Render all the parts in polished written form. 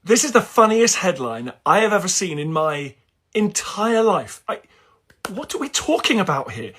This is the funniest headline I have ever seen in my entire life. What are we talking about here?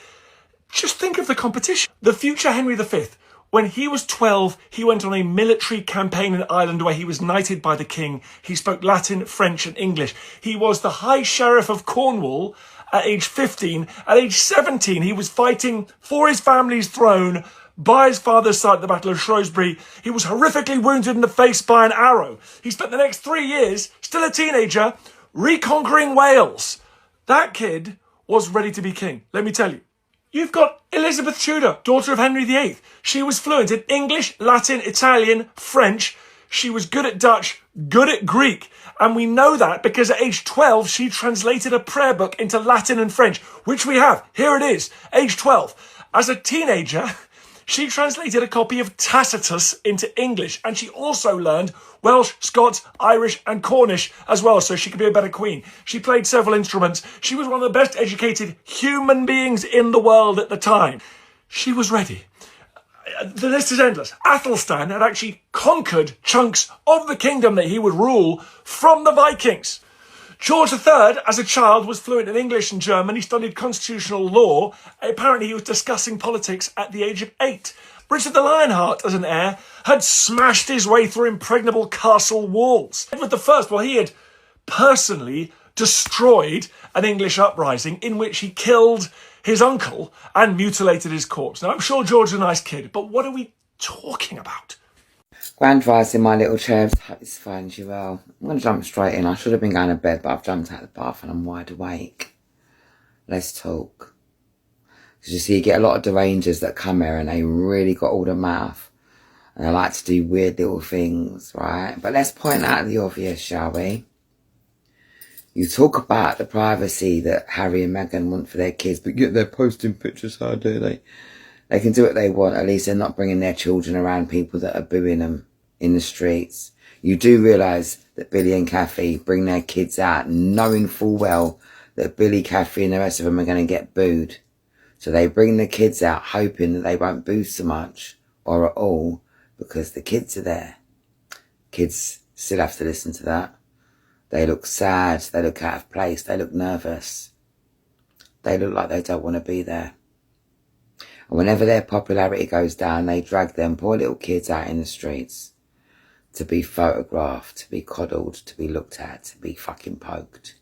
Just think of the competition. The future Henry V. When he was 12, he went on a military campaign in Ireland where he was knighted by the king. He spoke Latin, French and English. He was the High Sheriff of Cornwall at age 15. At age 17, he was fighting for his family's throne by his father's side at the Battle of Shrewsbury. He was horrifically wounded in the face by an arrow. He spent the next 3 years, still a teenager, reconquering Wales. That kid was ready to be king, let me tell you. You've got Elizabeth Tudor, daughter of Henry VIII. She was fluent in English, Latin, Italian, French. She was good at Dutch, good at Greek. And we know that because at age 12, she translated a prayer book into Latin and French, which we have. Here it is, age 12. As a teenager, she translated a copy of Tacitus into English, and she also learned Welsh, Scots, Irish and Cornish as well, so she could be a better queen. She played several instruments. She was one of the best educated human beings in the world at the time. She was ready. The list is endless. Athelstan had actually conquered chunks of the kingdom that he would rule from the Vikings. George III, as a child, was fluent in English and German. He studied constitutional law. Apparently, he was discussing politics at the age of 8. Richard the Lionheart, as an heir, had smashed his way through impregnable castle walls. Edward I, well, he had personally destroyed an English uprising in which he killed his uncle and mutilated his corpse. Now, I'm sure George's a nice kid, but what are we talking about? Grand rising, my little cherubs. Hope this finds you well. I'm going to jump straight in. I should have been going to bed, but I've jumped out of the bath and I'm wide awake. Let's talk. Because you see, you get a lot of derangers that come here and they really got all the mouth. And they like to do weird little things, right? But let's point out the obvious, shall we? You talk about the privacy that Harry and Meghan want for their kids, but yet they're posting pictures, how do they? They can do what they want. At least they're not bringing their children around people that are booing them in the streets. You do realise that Billy and Kathy bring their kids out knowing full well that Billy, Kathy and the rest of them are going to get booed. So they bring the kids out hoping that they won't boo so much or at all because the kids are there. Kids still have to listen to that. They look sad. They look out of place. They look nervous. They look like they don't want to be there. And whenever their popularity goes down, they drag them poor little kids out in the streets to be photographed, to be coddled, to be looked at, to be fucking poked.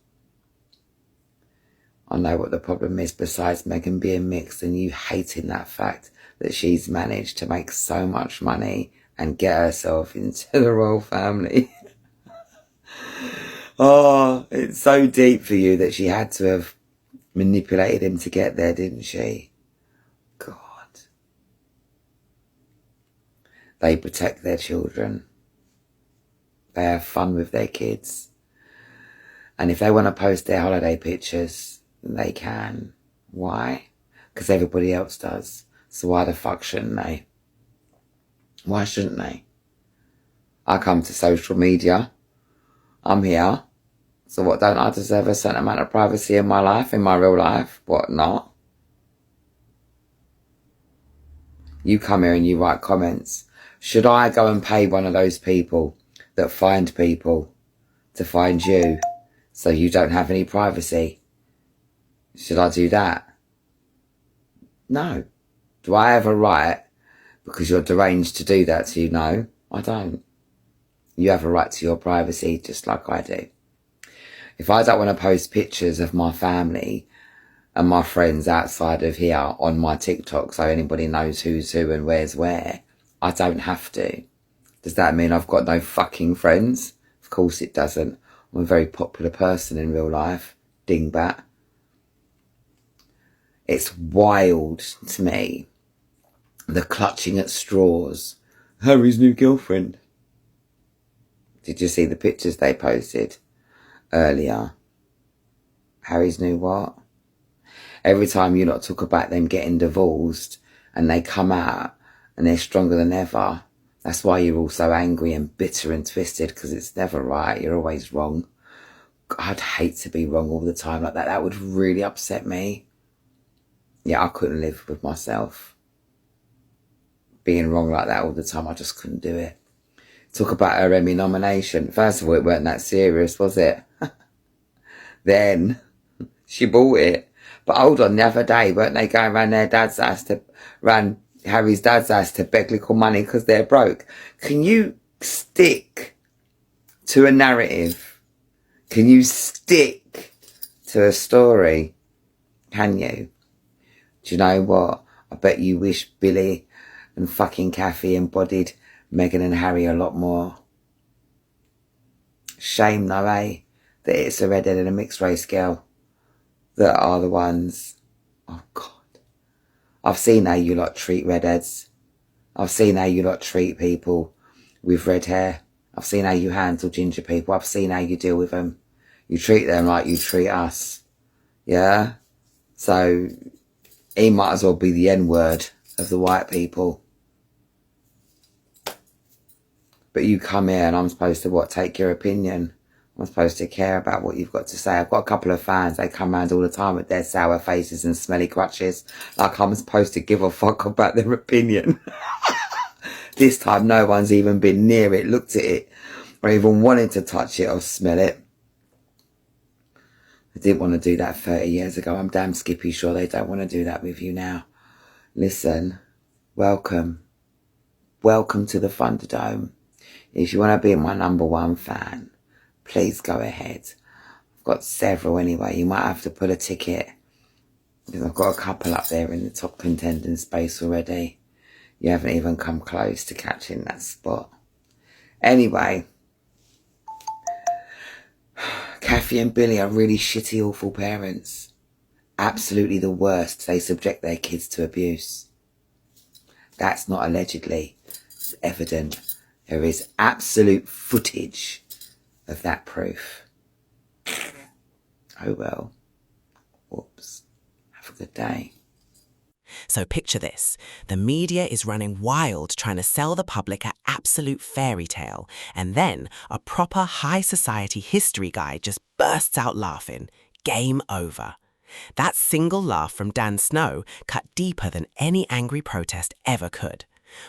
I know what the problem is besides Meghan being mixed and you hating that fact that she's managed to make so much money and get herself into the royal family. Oh, it's so deep for you that she had to have manipulated him to get there, didn't she? God. They protect their children. They have fun with their kids. And if they want to post their holiday pictures, they can. Why? Because everybody else does. So why the fuck shouldn't they? Why shouldn't they? I come to social media. I'm here. So what, don't I deserve a certain amount of privacy in my life, in my real life? What, not? You come here and you write comments. Should I go and pay one of those people that find people to find you so you don't have any privacy? Should I do that? No. Do I have a right because you're deranged to do that to you? No, I don't. You have a right to your privacy just like I do. If I don't want to post pictures of my family and my friends outside of here on my TikTok so anybody knows who's who and where's where, I don't have to. Does that mean I've got no fucking friends? Of course it doesn't. I'm a very popular person in real life. Dingbat. It's wild to me. The clutching at straws. Harry's new girlfriend. Did you see the pictures they posted earlier? Harry's new what? Every time you lot talk about them getting divorced and they come out and they're stronger than ever, that's why you're all so angry and bitter and twisted, because it's never right. You're always wrong. I'd hate to be wrong all the time like that. That would really upset me. Yeah, I couldn't live with myself being wrong like that all the time. I just couldn't do it. Talk about her Emmy nomination. First of all, it weren't that serious, was it? Then she bought it. But hold on, the other day, weren't they going round their dad's house round Harry's dad's house to beg little money because they're broke? Can you stick to a narrative? Can you stick to a story? Can you? Do you know what? I bet you wish Billy and fucking Kathy embodied Meghan and Harry a lot more. Shame though, eh? That it's a redhead and a mixed race girl that are the ones. Oh God. I've seen how you lot treat redheads. I've seen how you lot treat people with red hair. I've seen how you handle ginger people. I've seen how you deal with them. You treat them like you treat us. Yeah? So, he might as well be the N-word of the white people. But you come here and I'm supposed to, what, take your opinion? I'm supposed to care about what you've got to say. I've got a couple of fans, they come round all the time with their sour faces and smelly crutches. Like I'm supposed to give a fuck about their opinion. This time no one's even been near it, looked at it, or even wanted to touch it or smell it. I didn't want to do that 30 years ago. I'm damn skippy sure they don't want to do that with you now. Listen, welcome. Welcome to the Thunderdome. If you want to be my #1 fan, please go ahead. I've got several anyway. You might have to put a ticket, because I've got a couple up there in the top contending space already. You haven't even come close to catching that spot. Anyway, Kathy and Billy are really shitty, awful parents. Absolutely the worst. They subject their kids to abuse. That's not allegedly. It's evident. There is absolute footage of that proof. Oh well. Whoops. Have a good day. So picture this. The media is running wild trying to sell the public an absolute fairy tale, and then a proper high society history guy just bursts out laughing. Game over. That single laugh from Dan Snow cut deeper than any angry protest ever could.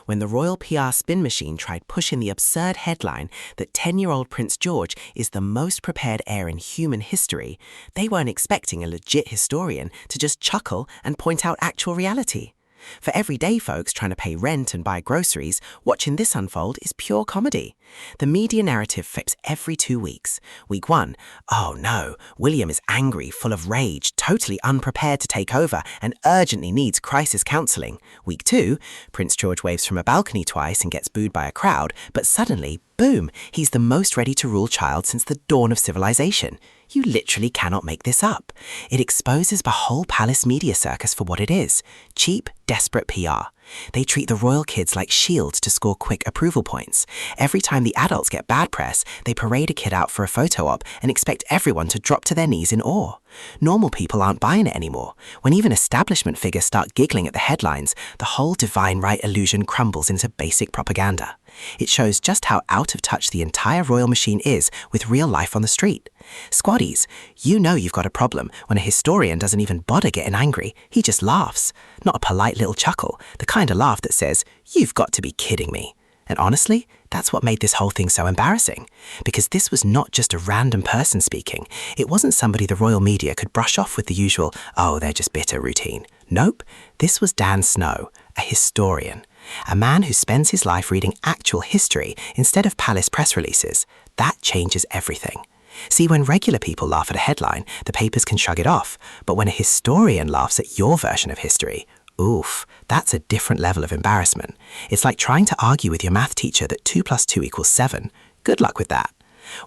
When the royal PR spin machine tried pushing the absurd headline that 10-year-old Prince George is the most prepared heir in human history, they weren't expecting a legit historian to just chuckle and point out actual reality. For everyday folks trying to pay rent and buy groceries, watching this unfold is pure comedy. The media narrative flips every 2 weeks. Week 1, oh no, William is angry, full of rage, totally unprepared to take over, and urgently needs crisis counselling. Week 2, Prince George waves from a balcony twice and gets booed by a crowd, but suddenly, boom, he's the most ready to rule child since the dawn of civilization. You literally cannot make this up. It exposes the whole palace media circus for what it is. Cheap, desperate PR. They treat the royal kids like shields to score quick approval points. Every time the adults get bad press, they parade a kid out for a photo op and expect everyone to drop to their knees in awe. Normal people aren't buying it anymore. When even establishment figures start giggling at the headlines, the whole divine right illusion crumbles into basic propaganda. It shows just how out of touch the entire royal machine is with real life on the street. Squaddies, you know you've got a problem when a historian doesn't even bother getting angry. He just laughs. Not a polite little chuckle, the kind of laugh that says, "You've got to be kidding me." And honestly, that's what made this whole thing so embarrassing. Because this was not just a random person speaking. It wasn't somebody the royal media could brush off with the usual, "Oh, they're just bitter" routine. Nope, this was Dan Snow, a historian. A man who spends his life reading actual history instead of palace press releases. That changes everything. See, when regular people laugh at a headline, the papers can shrug it off. But when a historian laughs at your version of history, oof, that's a different level of embarrassment. It's like trying to argue with your math teacher that 2 + 2 = 7. Good luck with that.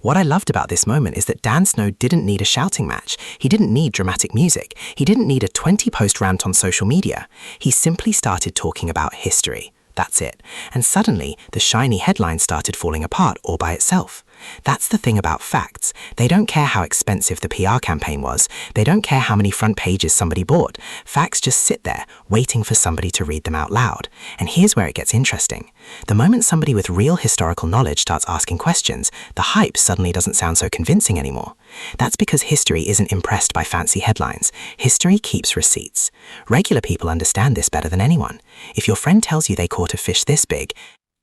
What I loved about this moment is that Dan Snow didn't need a shouting match. He didn't need dramatic music. He didn't need a 20-post rant on social media. He simply started talking about history. That's it. And suddenly, the shiny headline started falling apart all by itself. That's the thing about facts. They don't care how expensive the PR campaign was. They don't care how many front pages somebody bought. Facts just sit there, waiting for somebody to read them out loud. And here's where it gets interesting. The moment somebody with real historical knowledge starts asking questions, the hype suddenly doesn't sound so convincing anymore. That's because history isn't impressed by fancy headlines. History keeps receipts. Regular people understand this better than anyone. If your friend tells you they caught a fish this big,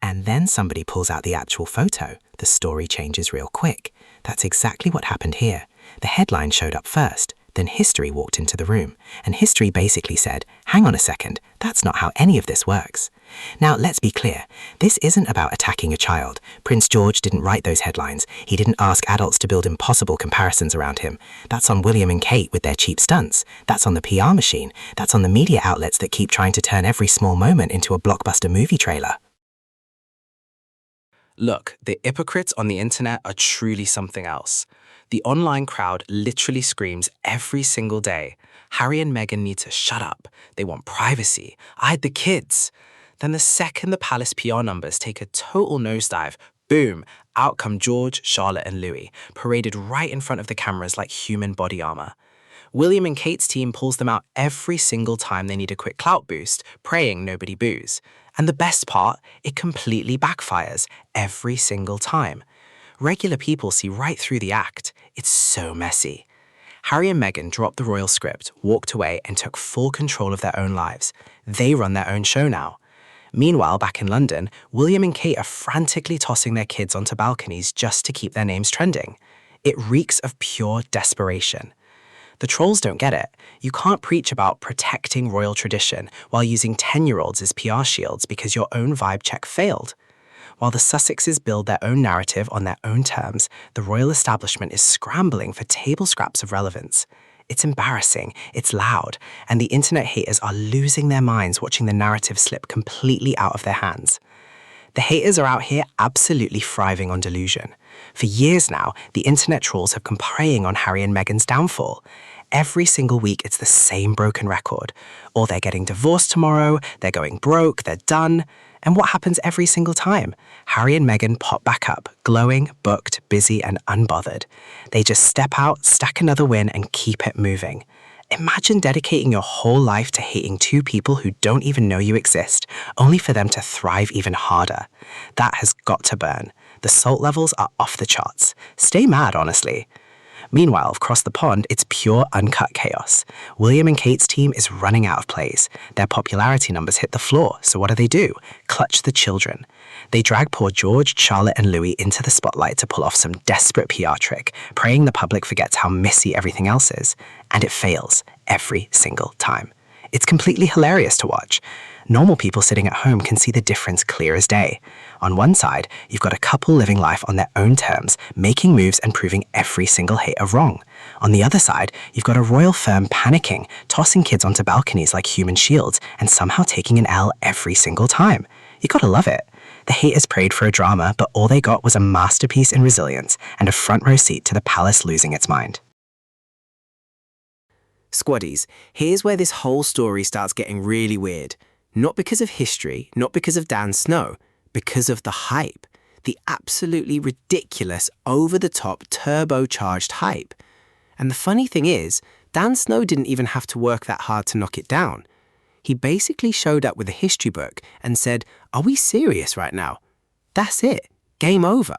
And then somebody pulls out the actual photo. The story changes real quick. That's exactly what happened here. The headline showed up first, then history walked into the room, and history basically said, hang on a second, that's not how any of this works. Now, let's be clear, this isn't about attacking a child. Prince George didn't write those headlines. He didn't ask adults to build impossible comparisons around him. That's on William and Kate with their cheap stunts. That's on the PR machine. That's on the media outlets that keep trying to turn every small moment into a blockbuster movie trailer. Look, the hypocrites on the internet are truly something else. The online crowd literally screams every single day, Harry and Meghan need to shut up. They want privacy. I had the kids. Then the second the palace PR numbers take a total nosedive, boom, out come George, Charlotte and Louis, paraded right in front of the cameras like human body armor. William and Kate's team pulls them out every single time they need a quick clout boost, praying nobody boos. And the best part, it completely backfires every single time. Regular people see right through the act. It's so messy. Harry and Meghan dropped the royal script, walked away, and took full control of their own lives. They run their own show now. Meanwhile, back in London, William and Kate are frantically tossing their kids onto balconies just to keep their names trending. It reeks of pure desperation. The trolls don't get it. You can't preach about protecting royal tradition while using 10-year-olds as PR shields because your own vibe check failed. While the Sussexes build their own narrative on their own terms, the royal establishment is scrambling for table scraps of relevance. It's embarrassing, it's loud, and the internet haters are losing their minds watching the narrative slip completely out of their hands. The haters are out here absolutely thriving on delusion. For years now, the internet trolls have been preying on Harry and Meghan's downfall. Every single week, it's the same broken record. Or they're getting divorced tomorrow, they're going broke, they're done. And what happens every single time? Harry and Meghan pop back up, glowing, booked, busy, and unbothered. They just step out, stack another win, and keep it moving. Imagine dedicating your whole life to hating two people who don't even know you exist, only for them to thrive even harder. That has got to burn. The salt levels are off the charts. Stay mad, honestly. Meanwhile, across the pond, it's pure uncut chaos. William and Kate's team is running out of plays. Their popularity numbers hit the floor, so what do? Clutch the children. They drag poor George, Charlotte and Louis into the spotlight to pull off some desperate PR trick, praying the public forgets how messy everything else is. And it fails every single time. It's completely hilarious to watch. Normal people sitting at home can see the difference clear as day. On one side, you've got a couple living life on their own terms, making moves and proving every single hater wrong. On the other side, you've got a royal firm panicking, tossing kids onto balconies like human shields, and somehow taking an L every single time. You gotta love it. The haters prayed for a drama, but all they got was a masterpiece in resilience and a front row seat to the palace losing its mind. Squaddies, here's where this whole story starts getting really weird. Not because of history, not because of Dan Snow, because of the hype. The absolutely ridiculous, over-the-top, turbocharged hype. And the funny thing is, Dan Snow didn't even have to work that hard to knock it down. He basically showed up with a history book and said, "Are we serious right now?" That's it. Game over.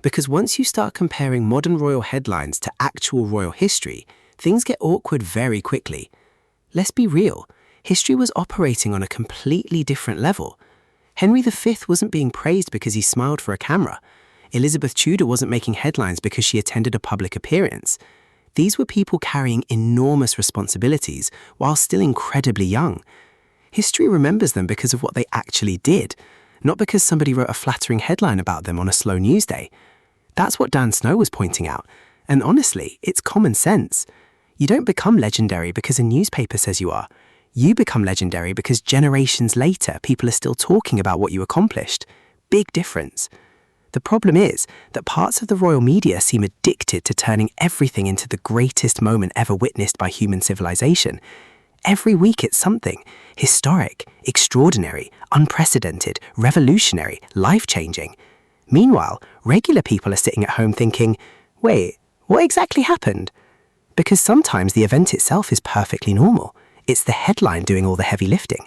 Because once you start comparing modern royal headlines to actual royal history, things get awkward very quickly. Let's be real. History was operating on a completely different level. Henry V wasn't being praised because he smiled for a camera. Elizabeth Tudor wasn't making headlines because she attended a public appearance. These were people carrying enormous responsibilities while still incredibly young. History remembers them because of what they actually did, not because somebody wrote a flattering headline about them on a slow news day. That's what Dan Snow was pointing out. And honestly, it's common sense. You don't become legendary because a newspaper says you are. You become legendary because generations later, people are still talking about what you accomplished. Big difference. The problem is that parts of the royal media seem addicted to turning everything into the greatest moment ever witnessed by human civilization. Every week it's something historic, extraordinary, unprecedented, revolutionary, life-changing. Meanwhile, regular people are sitting at home thinking, wait, what exactly happened? Because sometimes the event itself is perfectly normal. It's the headline doing all the heavy lifting.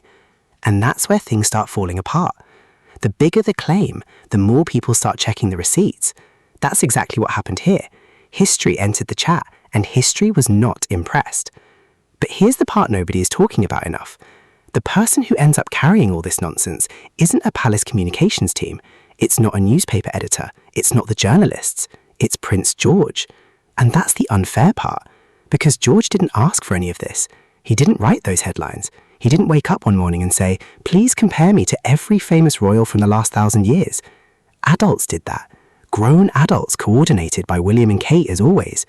And that's where things start falling apart. The bigger the claim, the more people start checking the receipts. That's exactly what happened here. History entered the chat, and history was not impressed. But here's the part nobody is talking about enough. The person who ends up carrying all this nonsense isn't a palace communications team. It's not a newspaper editor. It's not the journalists. It's Prince George. And that's the unfair part, because George didn't ask for any of this. He didn't write those headlines. He didn't wake up one morning and say, please compare me to every famous royal from the last 1,000 years. Adults did that. Grown adults coordinated by William and Kate as always.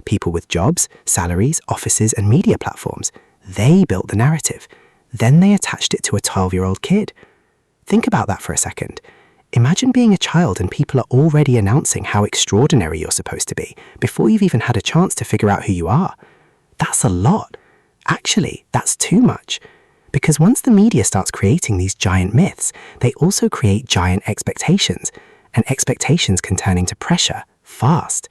People with jobs, salaries, offices and media platforms. They built the narrative. Then they attached it to a 12-year-old kid. Think about that for a second. Imagine being a child and people are already announcing how extraordinary you're supposed to be before you've even had a chance to figure out who you are. That's a lot. Actually, that's too much. Because once the media starts creating these giant myths, they also create giant expectations, and expectations can turn into pressure fast.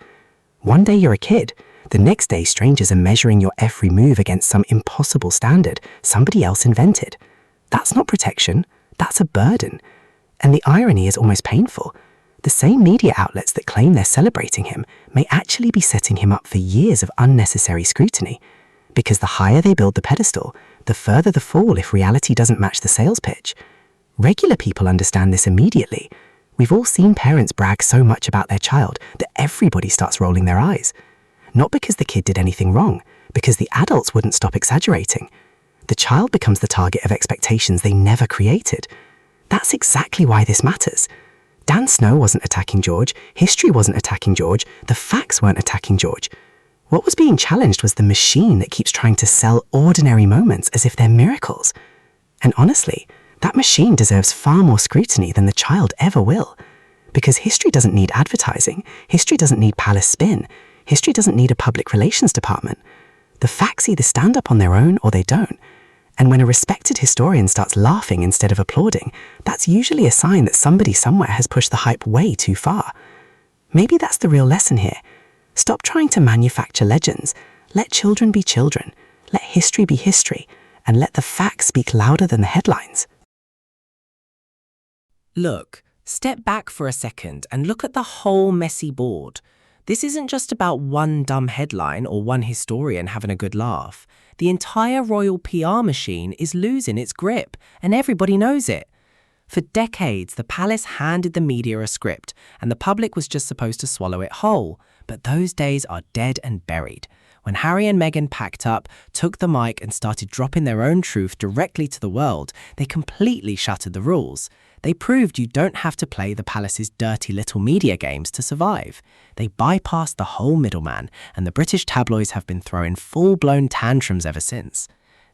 One day you're a kid, the next day strangers are measuring your every move against some impossible standard somebody else invented. That's not protection, that's a burden. And the irony is almost painful. The same media outlets that claim they're celebrating him may actually be setting him up for years of unnecessary scrutiny. Because the higher they build the pedestal, the further the fall if reality doesn't match the sales pitch. Regular people understand this immediately. We've all seen parents brag so much about their child that everybody starts rolling their eyes. Not because the kid did anything wrong, because the adults wouldn't stop exaggerating. The child becomes the target of expectations they never created. That's exactly why this matters. Dan Snow wasn't attacking George, history wasn't attacking George, the facts weren't attacking George. What was being challenged was the machine that keeps trying to sell ordinary moments as if they're miracles. And honestly, that machine deserves far more scrutiny than the child ever will. Because history doesn't need advertising, history doesn't need palace spin, history doesn't need a public relations department. The facts either stand up on their own or they don't. And when a respected historian starts laughing instead of applauding, that's usually a sign that somebody somewhere has pushed the hype way too far. Maybe that's the real lesson here. Stop trying to manufacture legends. Let children be children. Let history be history. And let the facts speak louder than the headlines. Look, step back for a second and look at the whole messy board. This isn't just about one dumb headline or one historian having a good laugh. The entire royal PR machine is losing its grip, and everybody knows it. For decades, the palace handed the media a script, and the public was just supposed to swallow it whole. But those days are dead and buried. When Harry and Meghan packed up, took the mic and started dropping their own truth directly to the world, they completely shattered the rules. They proved you don't have to play the palace's dirty little media games to survive. They bypassed the whole middleman, and the British tabloids have been throwing full-blown tantrums ever since.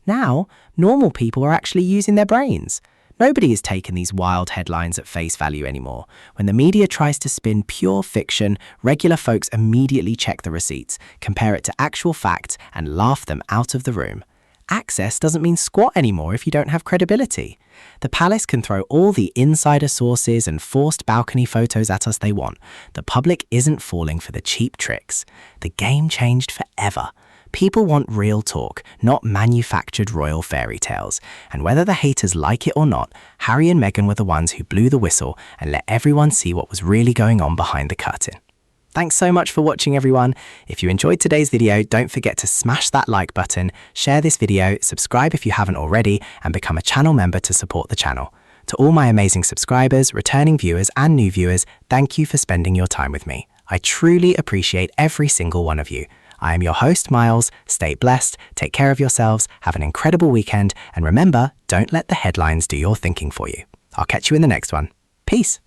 Now, normal people are actually using their brains. Nobody is taking these wild headlines at face value anymore. When the media tries to spin pure fiction, regular folks immediately check the receipts, compare it to actual facts, and laugh them out of the room. Access doesn't mean squat anymore if you don't have credibility. The palace can throw all the insider sources and forced balcony photos at us they want. The public isn't falling for the cheap tricks. The game changed forever. People want real talk, not manufactured royal fairy tales. And whether the haters like it or not, Harry and Meghan were the ones who blew the whistle and let everyone see what was really going on behind the curtain. Thanks so much for watching, everyone. If you enjoyed today's video, don't forget to smash that like button, share this video, subscribe if you haven't already, and become a channel member to support the channel. To all my amazing subscribers, returning viewers, and new viewers, thank you for spending your time with me. I truly appreciate every single one of you. I am your host, Miles. Stay blessed, take care of yourselves, have an incredible weekend, and remember, don't let the headlines do your thinking for you. I'll catch you in the next one. Peace.